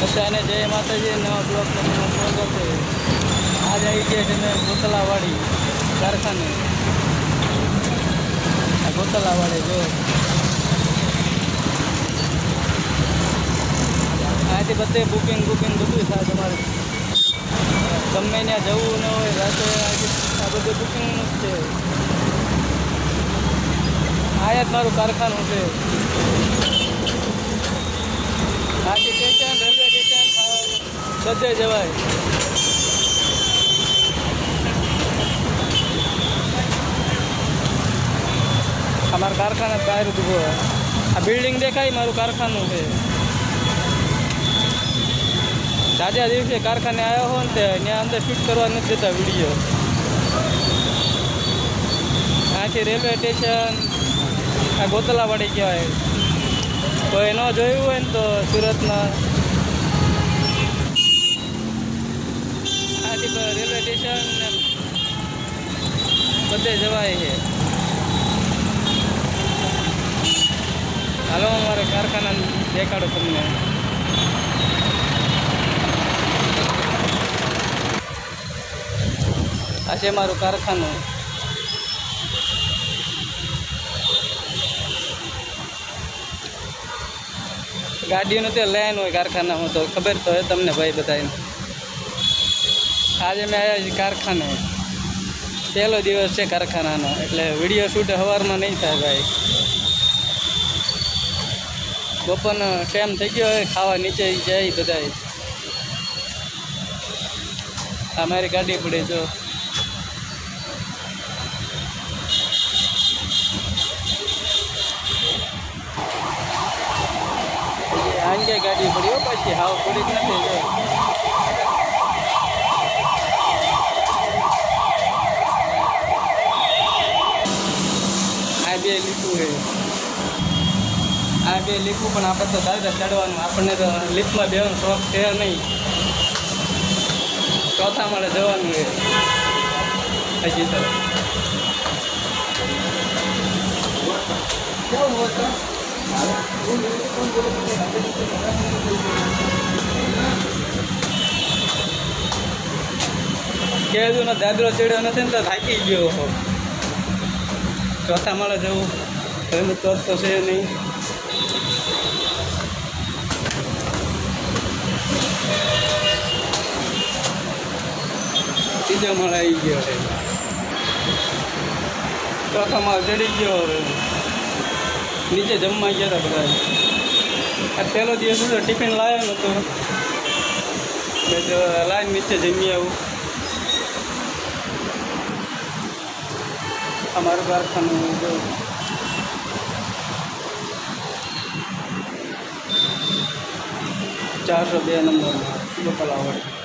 બધાને જય માતાજી, નવા બ્લોકમાં સ્વાગત છે। આજ આવી ગયા છે મેં ગોતલાવાડી કારખાને। આ ગોતલાવાડી જો અહીંથી બધે બુકિંગ બધું થાય તમારે। ગમે ત્યાં જવું ન હોય રાતે આ બધું બુકિંગનું જ છે। આયા જ મારું કારખાનું છે। આથી સ્ટેશન, રેલવે સ્ટેશન બધે જવાય। અમારા કારખાના બહાર ઊભો આ બિલ્ડિંગ દેખાય મારું કારખાનું છે। તાજા દિવસે કારખાને આવ્યો હો ને ત્યાં અંદર શૂટ કરવા નથી દેતા વિડીયો। આથી રેલવે સ્ટેશન આ ગોતલાવાડી કહેવાય। કોઈ ન જોયું હોય ને તો સુરતમાં આથી રેલવે સ્ટેશન બધે જવાય છે। હાલો અમારે કારખાના દેખાડો તમને। આ છે મારું કારખાનું। ગાડીઓનું તે લાઈન હોય કારખાનામાં, તો ખબર તો હોય તમને ભાઈ બધાને। આજે મેં આવ્યા છીએ કારખાને, પહેલો દિવસ છે કારખાનાનો, એટલે વિડીયો શૂટ સવારમાં નહીં થાય ભાઈ। બપોરનો ટાઈમ થઈ ગયો હોય, ખાવા નીચે જાય બધાય। આ મારી ગાડી પડે જો, આંગે ગાડી પડી હો, પછી હાવ થોડીક નથી જો। આ બે લીપું છે, આ બે લીપું પણ આપણે તો દાદા ચડવાનું, આપણને તો લીપમાં બેવાનો શોખ છે નહીં। ચોથા માળે જવાનું છે હજી તો। કહેજો ને દાદરો ચડ્યો નથી ને તો થાકી ગયો હો। ચોથા માળે જવું એનું તો છે નહીં। ત્રીજો માળ આવી ગયો છે, ચોથા માળ ચડી ગયો। હવે નીચે જમવા ગયા હતા બધા। આ પહેલો દિવસ હતો, ટિફિન લાવ્યો નહોતો, જો લાવીને નીચે જમી આવું। અમારું કારખાનું જો ચારસો 2 નંબરમાં ગોતલાવાડી।